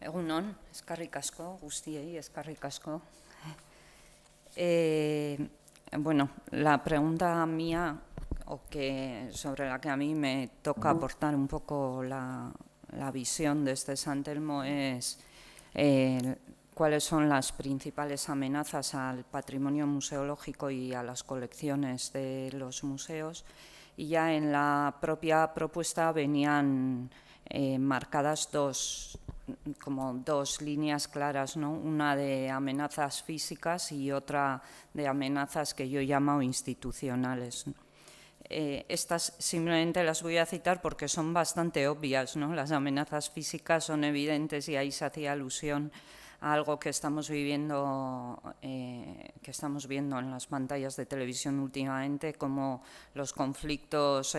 Egun on, eskerrik asko, guztiei, eskerrik asko. Bueno, la pregunta mía, sobre la que a mí me toca aportar un poco la visión desde San Telmo es cuáles son las principales amenazas al patrimonio museológico y a las colecciones de los museos. Y ya en la propia propuesta venían marcadas dos líneas claras, ¿no? Una de amenazas físicas y otra de amenazas que yo llamo institucionales. Estas simplemente las voy a citar porque son bastante obvias, ¿no? Las amenazas físicas son evidentes y ahí se hacía alusión a algo que estamos viviendo en las pantallas de televisión últimamente, como los conflictos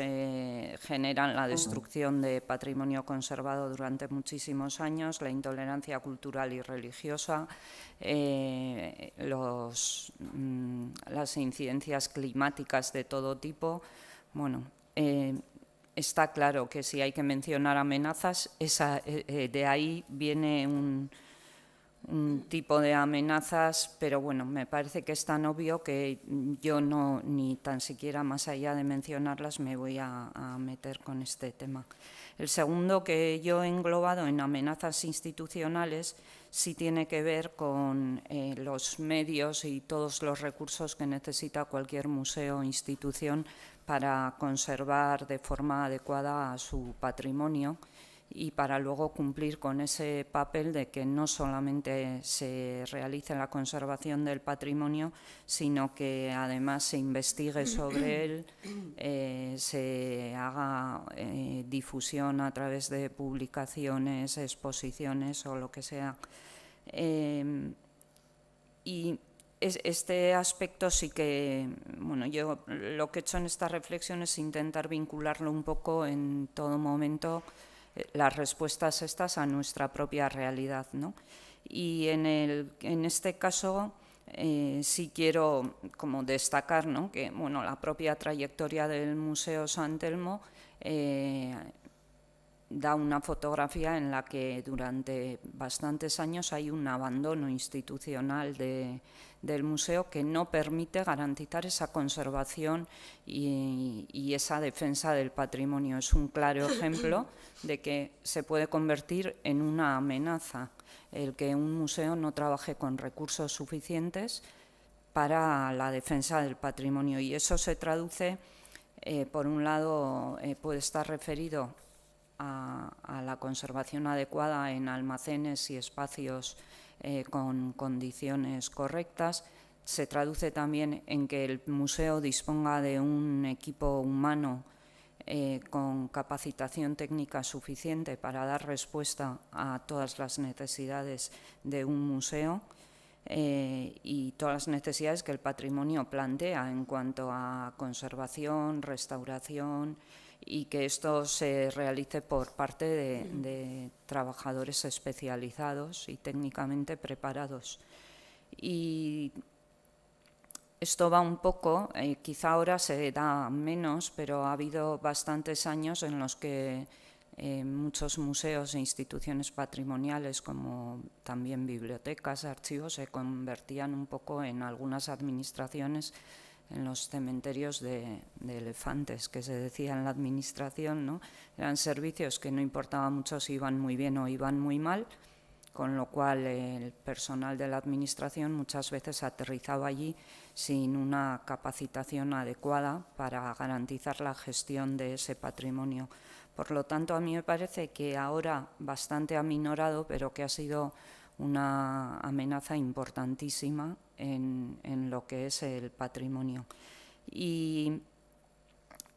generan la destrucción de patrimonio conservado durante muchísimos años, la intolerancia cultural y religiosa, las incidencias climáticas de todo tipo. Bueno, está claro que si hay que mencionar amenazas, de ahí viene un tipo de amenazas, pero bueno, me parece que es tan obvio que yo no, ni tan siquiera más allá de mencionarlas, me voy a meter con este tema. El segundo que yo he englobado en amenazas institucionales sí tiene que ver con los medios y todos los recursos que necesita cualquier museo o institución para conservar de forma adecuada su patrimonio y para luego cumplir con ese papel de que no solamente se realice la conservación del patrimonio, sino que además se investigue sobre él, se haga difusión a través de publicaciones, exposiciones o lo que sea. Y este aspecto sí que, bueno, yo lo que he hecho en esta reflexión es intentar vincularlo un poco en todo momento, las respuestas estas a nuestra propia realidad, ¿no? Y en este caso sí quiero como destacar, ¿no?, que bueno, la propia trayectoria del Museo San Telmo da una fotografía en la que durante bastantes años hay un abandono institucional del museo que no permite garantizar esa conservación y esa defensa del patrimonio. Es un claro ejemplo de que se puede convertir en una amenaza el que un museo no trabaje con recursos suficientes para la defensa del patrimonio. Y eso se traduce, por un lado, puede estar referido a la conservación adecuada en almacenes y espacios con condiciones correctas. Se traduce también en que el museo disponga de un equipo humano con capacitación técnica suficiente para dar respuesta a todas las necesidades de un museo y todas las necesidades que el patrimonio plantea en cuanto a conservación, restauración, y que esto se realice por parte de trabajadores especializados y técnicamente preparados. Y esto va un poco, quizá ahora se da menos, pero ha habido bastantes años en los que muchos museos e instituciones patrimoniales, como también bibliotecas, archivos, se convertían un poco en algunas administraciones, en los cementerios de elefantes, que se decía en la administración, ¿no? Eran servicios que no importaba mucho si iban muy bien o iban muy mal, con lo cual el personal de la administración muchas veces aterrizaba allí sin una capacitación adecuada para garantizar la gestión de ese patrimonio. Por lo tanto, a mí me parece que ahora bastante aminorado, pero que ha sido una amenaza importantísima en lo que es el patrimonio. Y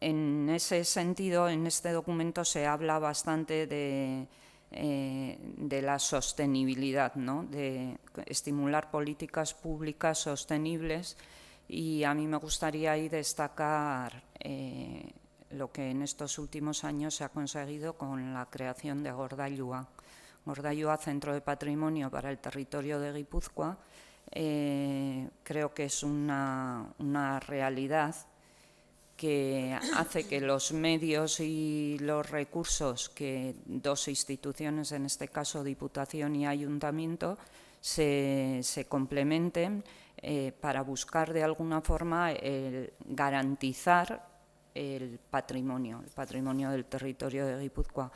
en ese sentido, en este documento se habla bastante de la sostenibilidad, ¿no?, de estimular políticas públicas sostenibles, y a mí me gustaría ahí destacar lo que en estos últimos años se ha conseguido con la creación de Gordailuá. Gordailuá, Centro de Patrimonio para el Territorio de Guipúzcoa, creo que es una realidad que hace que los medios y los recursos que dos instituciones, en este caso Diputación y Ayuntamiento, se complementen para buscar de alguna forma garantizar el patrimonio del territorio de Guipúzcoa.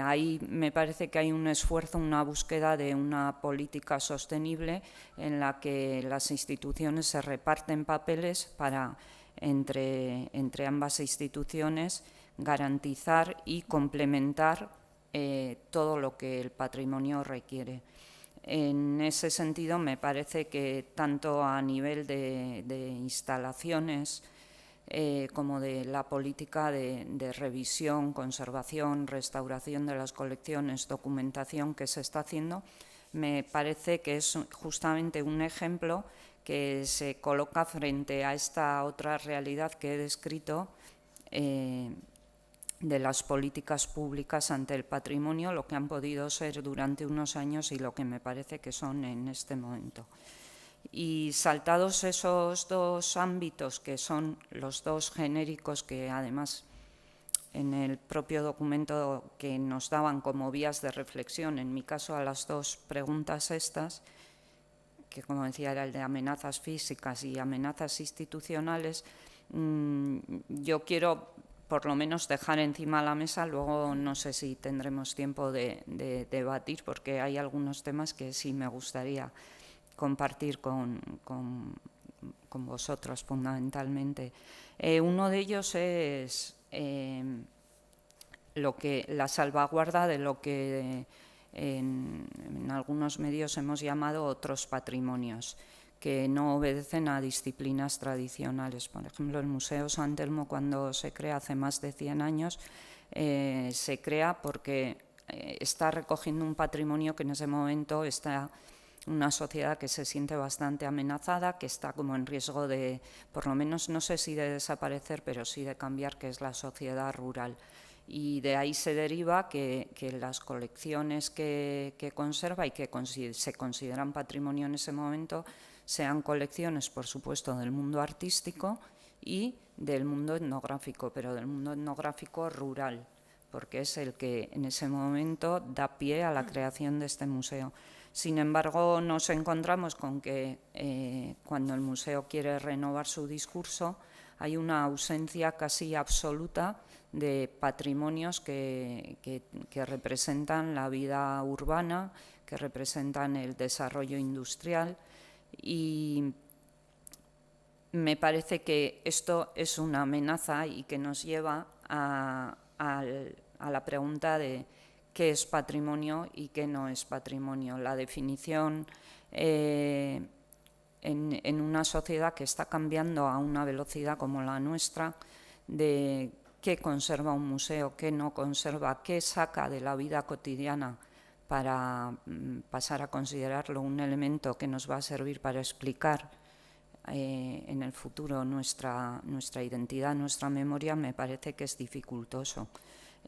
Ahí me parece que hay un esfuerzo, una búsqueda de una política sostenible en la que las instituciones se reparten papeles para, entre ambas instituciones, garantizar y complementar todo lo que el patrimonio requiere. En ese sentido, me parece que tanto a nivel de instalaciones como de la política de revisión, conservación, restauración de las colecciones, documentación que se está haciendo, me parece que es justamente un ejemplo que se coloca frente a esta otra realidad que he descrito de las políticas públicas ante el patrimonio, lo que han podido ser durante unos años y lo que me parece que son en este momento. Y saltados esos dos ámbitos, que son los dos genéricos que además en el propio documento que nos daban como vías de reflexión, en mi caso a las dos preguntas estas, que como decía era el de amenazas físicas y amenazas institucionales, yo quiero por lo menos dejar encima de la mesa, luego no sé si tendremos tiempo de debatir, porque hay algunos temas que sí me gustaría compartir con vosotros fundamentalmente. Uno de ellos es la salvaguarda de lo que en algunos medios hemos llamado otros patrimonios, que no obedecen a disciplinas tradicionales. Por ejemplo, el Museo San Telmo, cuando se crea hace más de 100 años, se crea porque está recogiendo un patrimonio que en ese momento está una sociedad que se siente bastante amenazada, que está como en riesgo de, por lo menos no sé si de desaparecer, pero sí de cambiar, que es la sociedad rural. Y de ahí se deriva que las colecciones que conserva y que se consideran patrimonio en ese momento sean colecciones, por supuesto, del mundo artístico y del mundo etnográfico, pero del mundo etnográfico rural, porque es el que en ese momento da pie a la creación de este museo. Sin embargo, nos encontramos con que cuando el museo quiere renovar su discurso, hay una ausencia casi absoluta de patrimonios que representan la vida urbana, que representan el desarrollo industrial, y me parece que esto es una amenaza y que nos lleva a la pregunta de qué es patrimonio y qué no es patrimonio. La definición en una sociedad que está cambiando a una velocidad como la nuestra, de qué conserva un museo, qué no conserva, qué saca de la vida cotidiana para pasar a considerarlo un elemento que nos va a servir para explicar en el futuro nuestra identidad, nuestra memoria, me parece que es dificultoso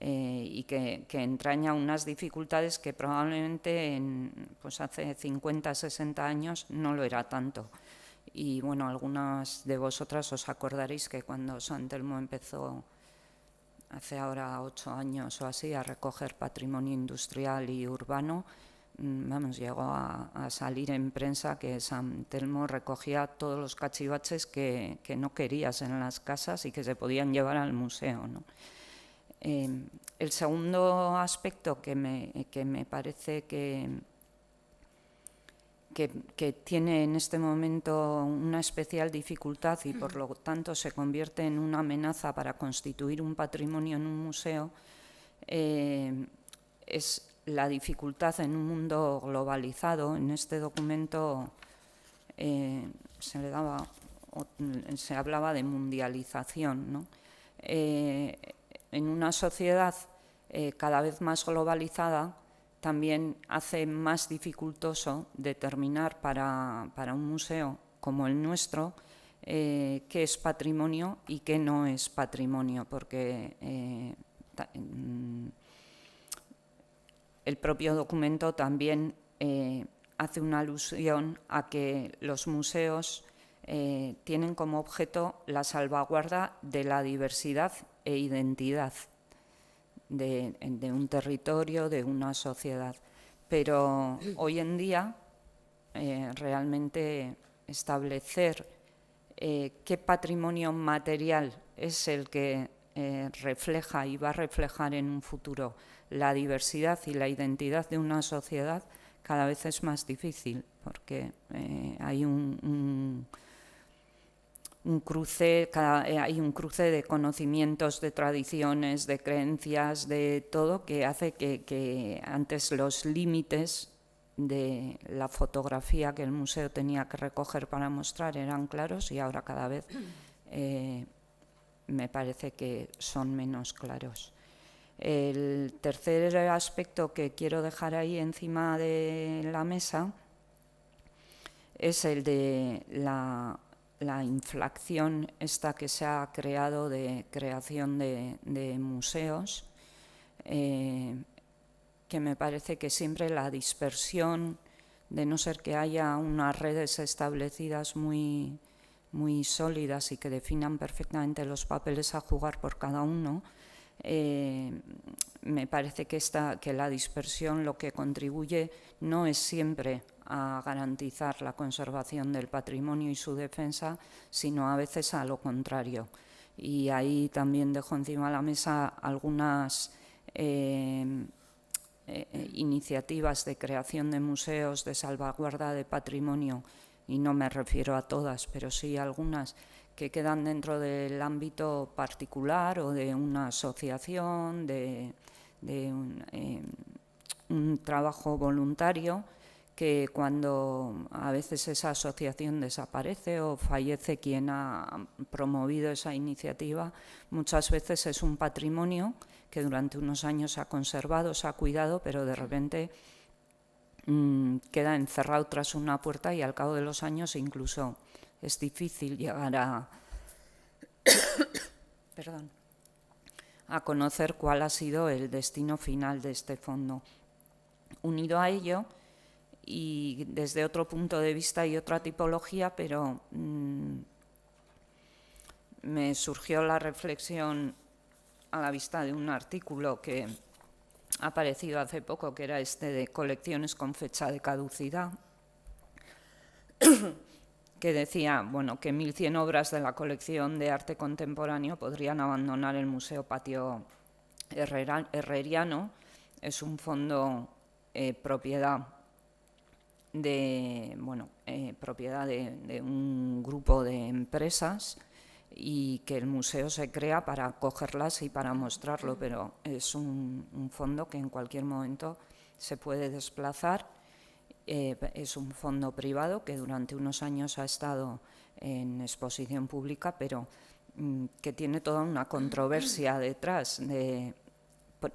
y que entraña unas dificultades que probablemente pues hace 50, 60 años no lo era tanto. Y bueno, algunas de vosotras os acordaréis que cuando San Telmo empezó hace ahora 8 años o así a recoger patrimonio industrial y urbano, llegó a salir en prensa que San Telmo recogía todos los cachivaches que no querías en las casas y que se podían llevar al museo, ¿no? El segundo aspecto que me parece que tiene en este momento una especial dificultad y por lo tanto se convierte en una amenaza para constituir un patrimonio en un museo, es la dificultad en un mundo globalizado. En este documento se hablaba de mundialización, ¿no? En una sociedad cada vez más globalizada, también hace más dificultoso determinar para un museo como el nuestro qué es patrimonio y qué no es patrimonio, porque el propio documento también hace una alusión a que los museos tienen como objeto la salvaguarda de la diversidad e identidad de un territorio, de una sociedad. Pero hoy en día realmente establecer qué patrimonio material es el que refleja y va a reflejar en un futuro la diversidad y la identidad de una sociedad cada vez es más difícil, porque hay un cruce de conocimientos, de tradiciones, de creencias, de todo, que hace que antes los límites de la fotografía que el museo tenía que recoger para mostrar eran claros y ahora cada vez me parece que son menos claros. El tercer aspecto que quiero dejar ahí encima de la mesa es el de la inflación esta que se ha creado de creación de museos, que me parece que siempre la dispersión, de no ser que haya unas redes establecidas muy sólidas y que definan perfectamente los papeles a jugar por cada uno, me parece que la dispersión lo que contribuye no es siempre a garantizar la conservación del patrimonio y su defensa, sino a veces a lo contrario. Y ahí también dejo encima de la mesa algunas iniciativas de creación de museos, de salvaguarda de patrimonio, y no me refiero a todas, pero sí a algunas que quedan dentro del ámbito particular o de una asociación, de un trabajo voluntario, que cuando a veces esa asociación desaparece o fallece quien ha promovido esa iniciativa, muchas veces es un patrimonio que durante unos años se ha conservado, se ha cuidado, pero de repente queda encerrado tras una puerta y al cabo de los años incluso es difícil llegar a conocer cuál ha sido el destino final de este fondo. Unido a ello, y desde otro punto de vista y otra tipología, pero me surgió la reflexión a la vista de un artículo que ha aparecido hace poco, que era este de colecciones con fecha de caducidad, que decía que 1.100 obras de la colección de arte contemporáneo podrían abandonar el Museo Patio Herreriano. Es un fondo propiedad de un grupo de empresas y que el museo se crea para cogerlas y para mostrarlo, pero es un fondo que en cualquier momento se puede desplazar. Es un fondo privado que durante unos años ha estado en exposición pública, pero que tiene toda una controversia detrás.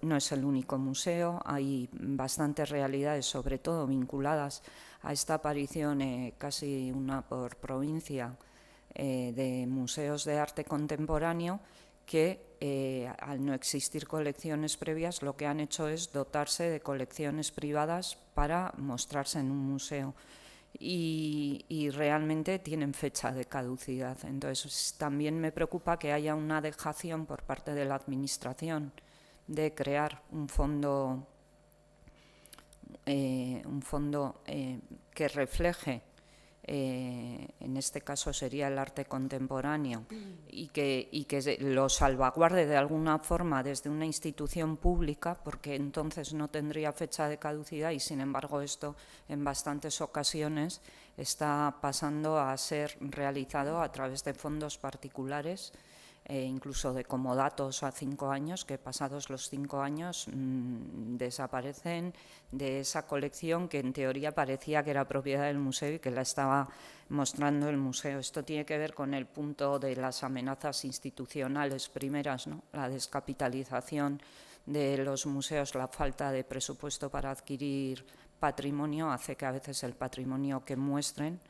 No es el único museo, hay bastantes realidades, sobre todo vinculadas a esta aparición, casi una por provincia, de museos de arte contemporáneo que, al no existir colecciones previas, lo que han hecho es dotarse de colecciones privadas para mostrarse en un museo. Y realmente tienen fecha de caducidad. Entonces, también me preocupa que haya una dejación por parte de la Administración de crear un fondo que refleje, en este caso sería el arte contemporáneo, y que lo salvaguarde de alguna forma desde una institución pública, porque entonces no tendría fecha de caducidad, y sin embargo esto en bastantes ocasiones está pasando a ser realizado a través de fondos particulares, incluso de comodatos a 5 años, que pasados los 5 años desaparecen de esa colección que en teoría parecía que era propiedad del museo y que la estaba mostrando el museo. Esto tiene que ver con el punto de las amenazas institucionales primeras, ¿no? La descapitalización de los museos, la falta de presupuesto para adquirir patrimonio hace que a veces el patrimonio que muestren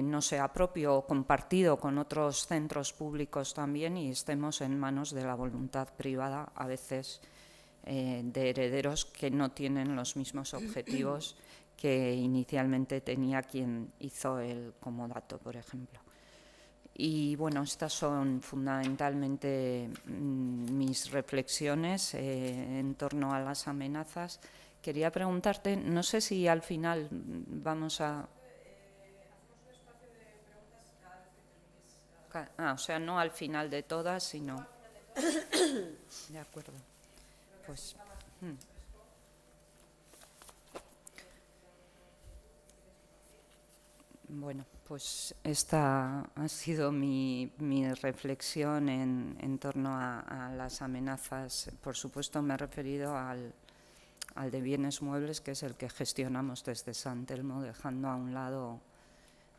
no sea propio o compartido con otros centros públicos también, y estemos en manos de la voluntad privada, a veces de herederos que no tienen los mismos objetivos que inicialmente tenía quien hizo el comodato, por ejemplo. Y bueno, estas son fundamentalmente mis reflexiones en torno a las amenazas. Quería preguntarte, no sé si al final vamos a... o sea, no al final de todas, sino... De acuerdo. Pues... Bueno, pues esta ha sido mi reflexión en torno a las amenazas. Por supuesto, me he referido al de bienes muebles, que es el que gestionamos desde San Telmo, dejando a un lado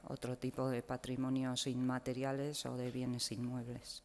otro tipo de patrimonios inmateriales o de bienes inmuebles.